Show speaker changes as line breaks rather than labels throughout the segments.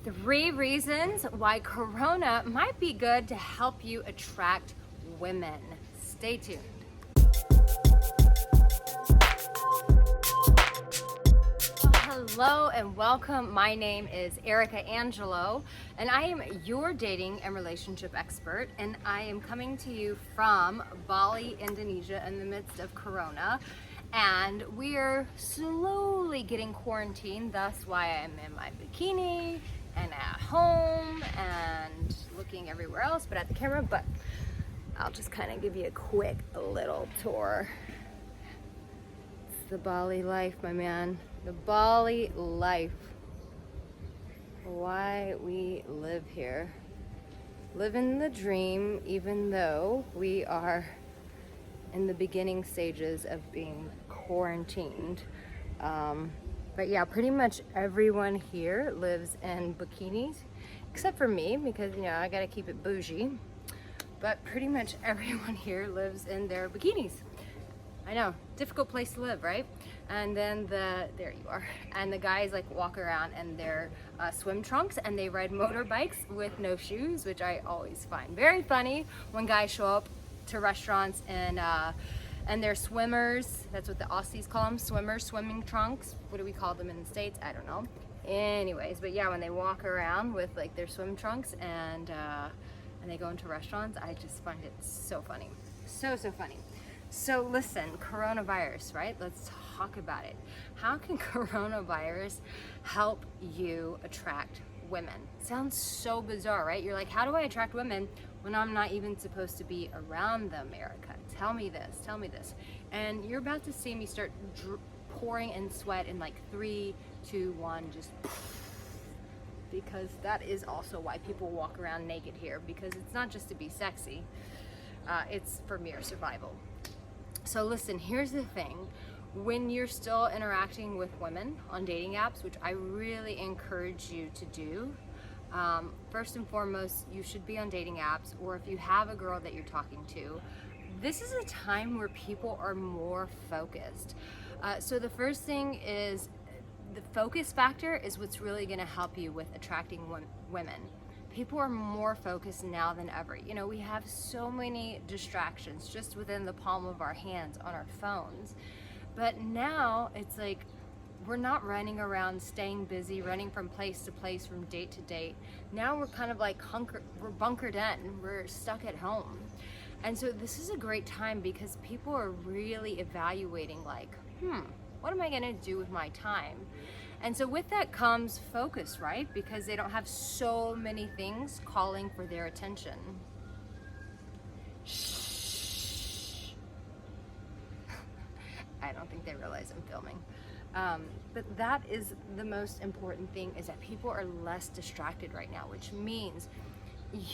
3 reasons why Corona might be good to help you attract women. Stay tuned. Hello and welcome. My name is Arica Angelo, and I am your dating and relationship expert, and I am coming to you from Bali, Indonesia, in the midst of Corona. And we're slowly getting quarantined, thus why I'm in my bikini and at home and looking everywhere else but at the camera. But I'll just kind of give you a quick little tour. It's the Bali life, my man. The Bali life. Why we live here. Living the dream, even though we are in the beginning stages of being quarantined. But yeah, pretty much everyone here lives in bikinis, except for me, because I gotta keep it bougie. But pretty much everyone here lives in their bikinis. I know, difficult place to live, right? And then there you are. And the guys walk around in their swim trunks, and they ride motorbikes with no shoes, which I always find very funny when guys show up to restaurants and they're swimmers. That's what the Aussies call them, swimmers, swimming trunks. What do we call them in the States? I don't know. Anyways, but yeah, when they walk around with their swim trunks and they go into restaurants, I just find it so funny. So funny. So listen, coronavirus, right? Let's talk about it. How can coronavirus help you attract women? Sounds so bizarre, right? You're like, how do I attract women when I'm not even supposed to be around them, Arica? Tell me this. And you're about to see me start pouring in sweat in 3, 2, 1, just because that is also why people walk around naked here, because it's not just to be sexy, it's for mere survival. So listen, here's the thing. When you're still interacting with women on dating apps, which I really encourage you to do, first and foremost, you should be on dating apps, or if you have a girl that you're talking to, this is a time where people are more focused. So the first thing is the focus factor is what's really going to help you with attracting women. People are more focused now than ever. We have so many distractions just within the palm of our hands on our phones. But now it's we're not running around staying busy, running from place to place, from date to date. Now we're kind of we're bunkered in, we're stuck at home. And so this is a great time because people are really evaluating what am I gonna do with my time? And so with that comes focus, right? Because they don't have so many things calling for their attention. Shh. I don't think they realize I'm filming. But that is the most important thing, is that people are less distracted right now, which means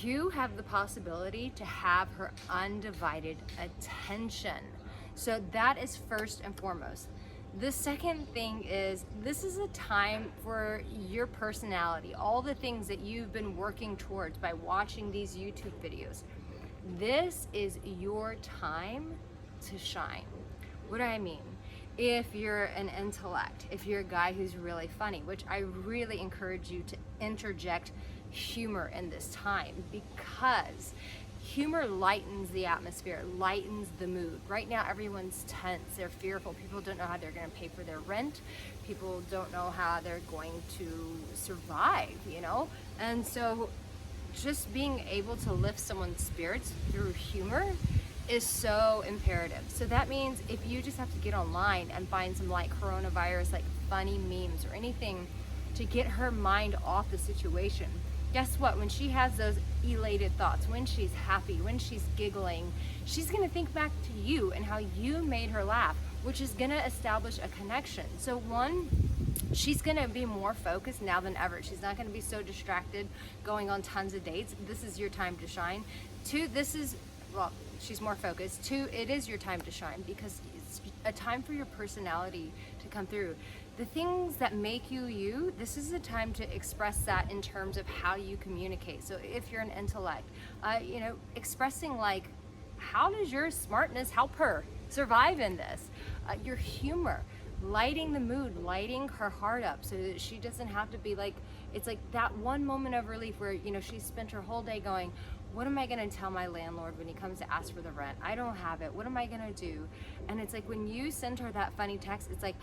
you have the possibility to have her undivided attention. So that is first and foremost. The second thing is, this is a time for your personality, all the things that you've been working towards by watching these YouTube videos. This is your time to shine. What do I mean? If you're an intellect, if you're a guy who's really funny, which I really encourage you to interject humor in this time, because humor lightens the atmosphere, lightens the mood. Right now, everyone's tense, they're fearful. People don't know how they're gonna pay for their rent. People don't know how they're going to survive, And so just being able to lift someone's spirits through humor is so imperative. So that means if you just have to get online and find some coronavirus, funny memes or anything to get her mind off the situation, guess what? When she has those elated thoughts, when she's happy, when she's giggling, she's gonna think back to you and how you made her laugh, which is gonna establish a connection. So one, she's gonna be more focused now than ever. She's not gonna be so distracted going on tons of dates. This is your time to shine. Two, she's more focused. Two, it is your time to shine because it's a time for your personality to come through. The things that make you you, this is a time to express that in terms of how you communicate. So if you're an intellect, expressing how does your smartness help her survive in this? Your humor, lighting the mood, lighting her heart up so that she doesn't have to be It's like that one moment of relief where, you know, she spent her whole day going, what am I going to tell my landlord when he comes to ask for the rent? I don't have it. What am I going to do? And it's like when you send her that funny text, it's like,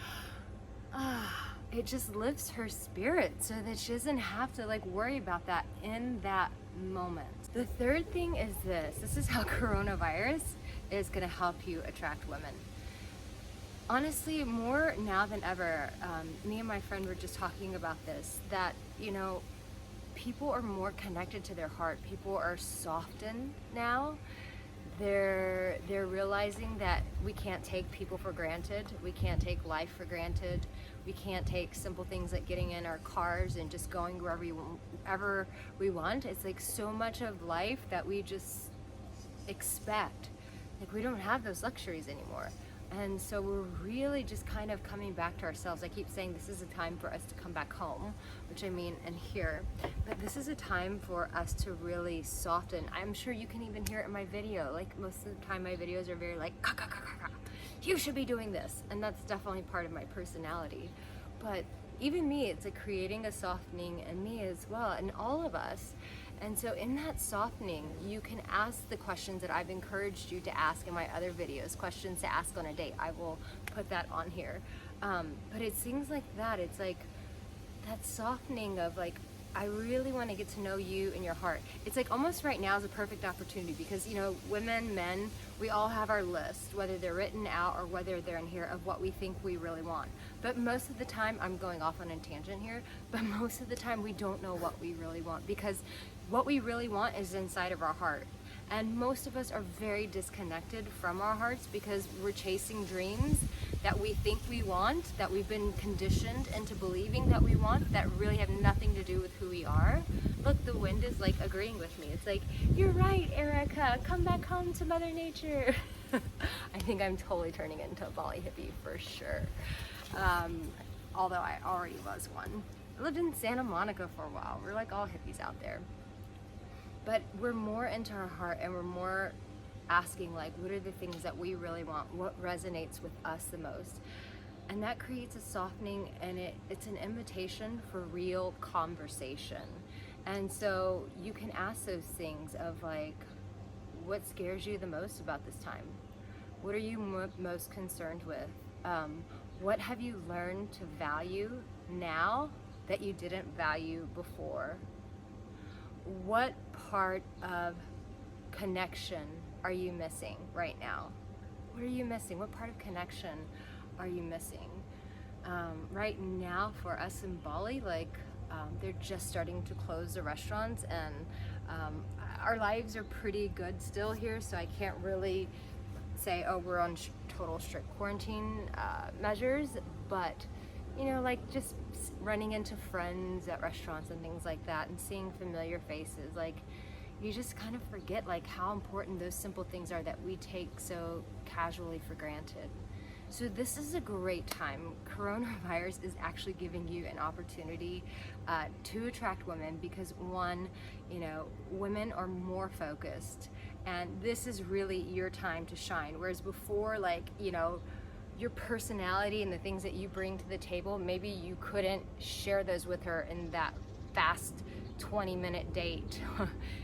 it just lifts her spirit so that she doesn't have to like worry about that in that moment. The third thing is this is how coronavirus is going to help you attract women. Honestly, more now than ever, me and my friend were just talking about this, that, you know, people are more connected to their heart. People are softened now. They're realizing that we can't take people for granted. We can't take life for granted. We can't take simple things like getting in our cars and just going wherever we want. It's like so much of life that we just expect. Like we don't have those luxuries anymore. And so we're really just kind of coming back to ourselves. I keep saying this is a time for us to come back home, which I mean and here, but this is a time for us to really soften. I'm sure you can even hear it in my video. Like most of the time my videos are very like, ka, ka, ka, ka, ka. You should be doing this. And that's definitely part of my personality. But even me, it's like creating a softening in me as well, and all of us. And so in that softening, you can ask the questions that I've encouraged you to ask in my other videos, questions to ask on a date. I will put that on here. But it's things like that. It's like that softening of like, I really want to get to know you and your heart. It's like almost right now is a perfect opportunity because, you know, women, men, we all have our list, whether they're written out or whether they're in here, of what we think we really want. But most of the time, I'm going off on a tangent here, but most of the time we don't know what we really want, because what we really want is inside of our heart. And most of us are very disconnected from our hearts because we're chasing dreams that we think we want, that we've been conditioned into believing that we want, that really have nothing to do with who we are. Look, the wind is like agreeing with me. It's like, you're right, Arica, come back home to Mother Nature. I think I'm totally turning into a Bali hippie for sure. Although I already was one. I lived in Santa Monica for a while. We're like all hippies out there. But we're more into our heart, and we're more asking like, what are the things that we really want? What resonates with us the most? And that creates a softening, and it's an invitation for real conversation. And so you can ask those things of like, what scares you the most about this time? What are you most concerned with? What have you learned to value now that you didn't value before? What part of connection are you missing right now? What are you missing? What part of connection are you missing? Right now for us in Bali, like they're just starting to close the restaurants, and our lives are pretty good still here, so I can't really say, oh, we're on total strict quarantine measures, but you know, like just running into friends at restaurants and things like that and seeing familiar faces, like you just kind of forget like how important those simple things are that we take so casually for granted. So this is a great time. Coronavirus is actually giving you an opportunity to attract women because, one, you know, women are more focused, and this is really your time to shine. Whereas before, like, you know, your personality and the things that you bring to the table, maybe you couldn't share those with her in that fast 20-minute date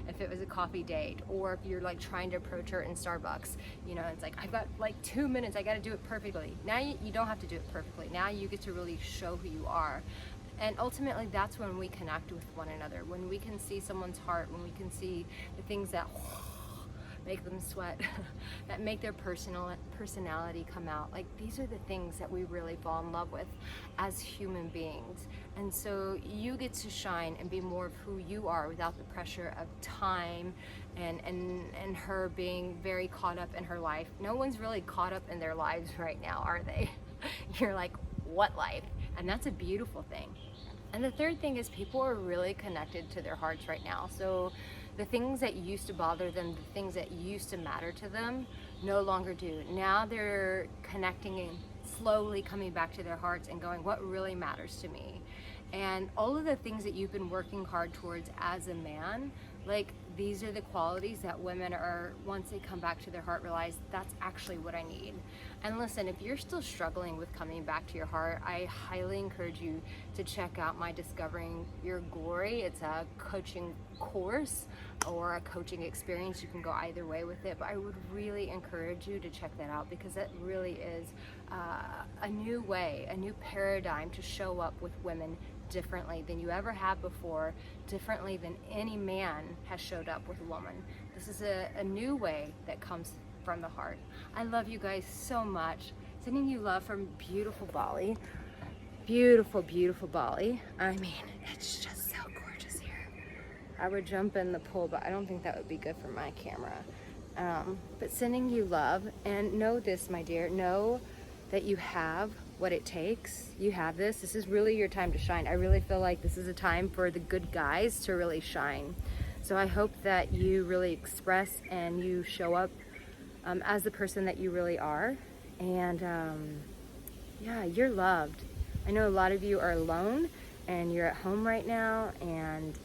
if it was a coffee date, or if you're like trying to approach her in Starbucks, you know, it's like, I've got like 2 minutes, I got to do it perfectly. Now you don't have to do it perfectly. Now you get to really show who you are. And ultimately that's when we connect with one another, when we can see someone's heart, when we can see the things that make them sweat, that make their personality come out. Like, these are the things that we really fall in love with as human beings. And so you get to shine and be more of who you are without the pressure of time and her being very caught up in her life. No one's really caught up in their lives right now, are they? You're like, what life? And that's a beautiful thing. And the third thing is people are really connected to their hearts right now. So the things that used to bother them, the things that used to matter to them, no longer do. Now they're connecting and slowly coming back to their hearts and going, what really matters to me? And all of the things that you've been working hard towards as a man, Like, these are the qualities that women are, once they come back to their heart, realize that's actually what I need. And listen, if you're still struggling with coming back to your heart, I highly encourage you to check out my Discovering Your Glory. It's a coaching course or a coaching experience. You can go either way with it, but I would really encourage you to check that out, because it really is a new way, a new paradigm to show up with women differently than you ever have before, differently than any man has showed up with a woman. This is a new way that comes from the heart. I love you guys so much. Sending you love from beautiful Bali. Beautiful, beautiful Bali. I mean, it's just so gorgeous here. I would jump in the pool, but I don't think that would be good for my camera. But sending you love, and know this, my dear, know that you have what it takes. You have this. This is really your time to shine. I really feel like this is a time for the good guys to really shine. So I hope that you really express and you show up as the person that you really are. And yeah, you're loved. I know a lot of you are alone and you're at home right now, and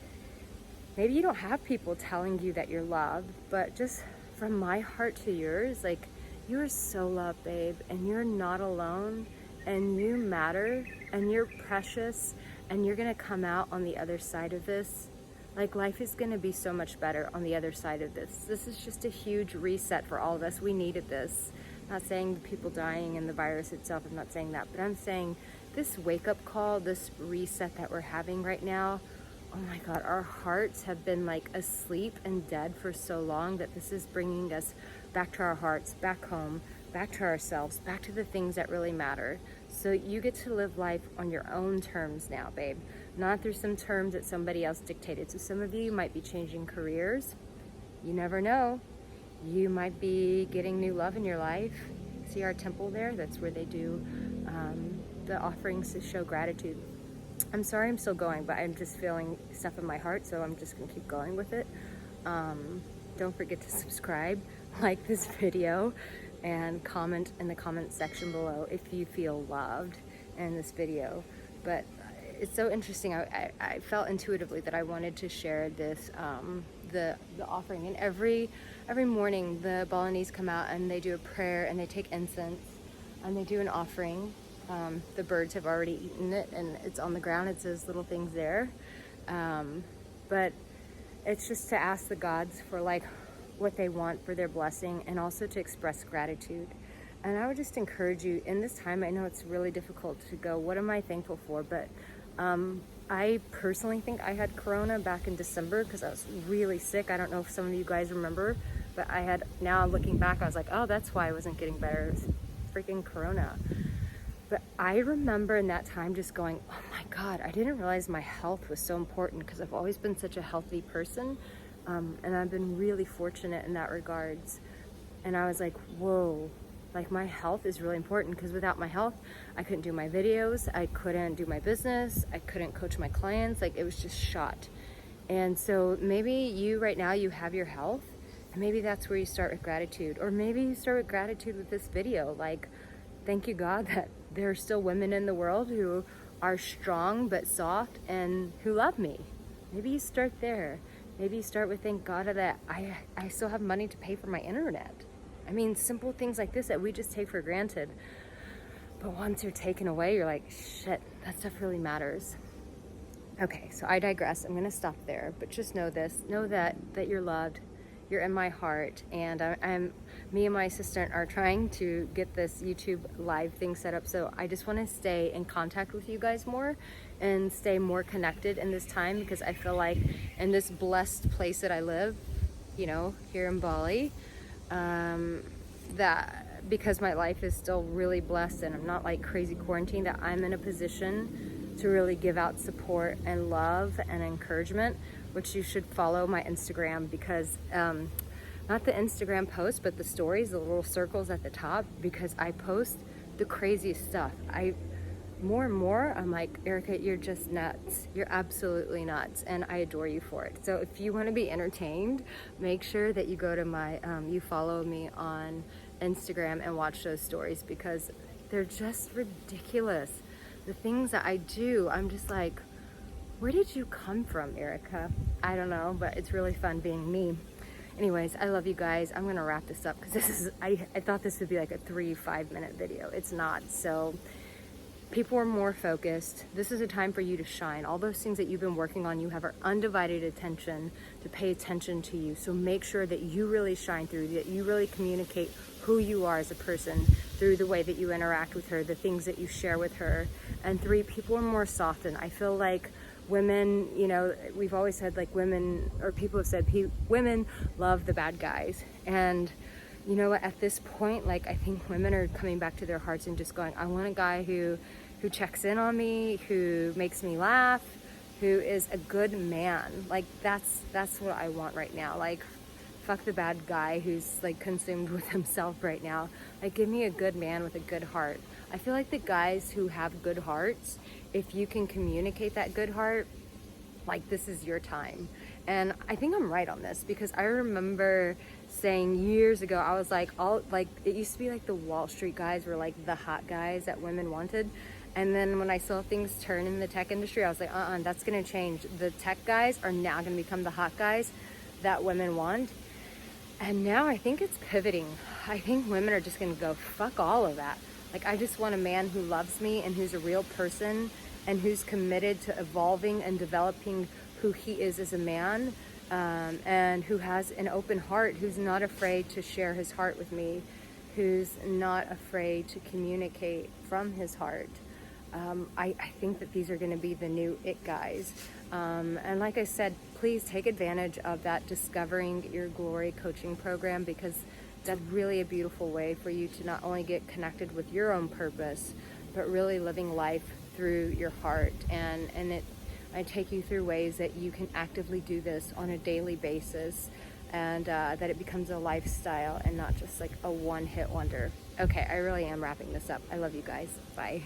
maybe you don't have people telling you that you're loved, but just from my heart to yours, like, you are so loved, babe, and you're not alone, and you matter, and you're precious, and you're gonna come out on the other side of this. Like, life is gonna be so much better on the other side of this. This is just a huge reset for all of us. We needed this. I'm not saying the people dying and the virus itself, I'm not saying that, but I'm saying this wake-up call, this reset that we're having right now, oh my God, our hearts have been like asleep and dead for so long that this is bringing us back to our hearts, back home, back to ourselves, back to the things that really matter. So you get to live life on your own terms now, babe, not through some terms that somebody else dictated. So some of you might be changing careers. You never know. You might be getting new love in your life. See our temple there? That's where they do the offerings to show gratitude. I'm sorry I'm still going, but I'm just feeling stuff in my heart, so I'm just gonna keep going with it. Don't forget to subscribe, like this video, and comment in the comment section below if you feel loved in this video. But it's so interesting. I felt intuitively that I wanted to share this, the offering. And every morning the Balinese come out and they do a prayer and they take incense and they do an offering. The birds have already eaten it and it's on the ground. It says little things there. But it's just to ask the gods for like what they want for their blessing, and also to express gratitude. And I would just encourage you in this time. I know it's really difficult to go, what am I thankful for? But I personally think I had corona back in December because I was really sick. I don't know if some of you guys remember, but I had, now looking back, I was like, oh, that's why I wasn't getting better. It was freaking corona. But I remember in that time just going, oh my God, I didn't realize my health was so important, because I've always been such a healthy person. And I've been really fortunate in that regards. And I was like, whoa, like my health is really important, because without my health, I couldn't do my videos, I couldn't do my business, I couldn't coach my clients, like it was just shot. And so maybe you right now, you have your health, and maybe that's where you start with gratitude. Or maybe you start with gratitude with this video, like, thank you God that there are still women in the world who are strong but soft and who love me. Maybe you start there. Maybe you start with thank God that I still have money to pay for my internet. I mean, simple things like this that we just take for granted. But once they're taken away, you're like, shit, that stuff really matters. Okay, so I digress. I'm gonna stop there, but just know this, know that you're loved, you're in my heart, and me and my assistant are trying to get this YouTube live thing set up. So I just wanna stay in contact with you guys more and stay more connected in this time, because I feel like in this blessed place that I live, you know, here in Bali, that because my life is still really blessed and I'm not like crazy quarantined, that I'm in a position to really give out support and love and encouragement, which you should follow my Instagram, because not the Instagram post, but the stories, the little circles at the top, because I post the craziest stuff. More and more, I'm like, Arica, you're just nuts. You're absolutely nuts, and I adore you for it. So if you want to be entertained, make sure that you go to my, you follow me on Instagram and watch those stories, because they're just ridiculous. The things that I do, I'm just like, Where did you come from, Arica? I don't know, but it's really fun being me. Anyways, I love you guys. I'm gonna wrap this up because I thought this would be like a 3-5 minute video. It's not. So people are more focused. This is a time for you to shine. All those things that you've been working on, you have our undivided attention to pay attention to you. So make sure that you really shine through, that you really communicate who you are as a person through the way that you interact with her, the things that you share with her. And 3, people are more softened. I feel like women, you know, we've always said like women, or people have said women love the bad guys. And you know what, at this point, like I think women are coming back to their hearts and just going, I want a guy who checks in on me, who makes me laugh, who is a good man. Like that's what I want right now. Like fuck the bad guy who's like consumed with himself right now. Like give me a good man with a good heart. I feel like the guys who have good hearts, if you can communicate that good heart, like this is your time. And I think I'm right on this because I remember saying years ago, I was like, it used to be like the Wall Street guys were like the hot guys that women wanted. And then when I saw things turn in the tech industry, I was like, that's gonna change. The tech guys are now gonna become the hot guys that women want. And now I think it's pivoting. I think women are just gonna go, fuck all of that. Like I just want a man who loves me and who's a real person and who's committed to evolving and developing who he is as a man, and who has an open heart, who's not afraid to share his heart with me, who's not afraid to communicate from his heart. I think that these are going to be the new it guys. And like I said, please take advantage of that Discovering Your Glory coaching program, because that's really a beautiful way for you to not only get connected with your own purpose, but really living life through your heart. And I take you through ways that you can actively do this on a daily basis, and that it becomes a lifestyle and not just like a one-hit wonder. Okay, I really am wrapping this up. I love you guys. Bye.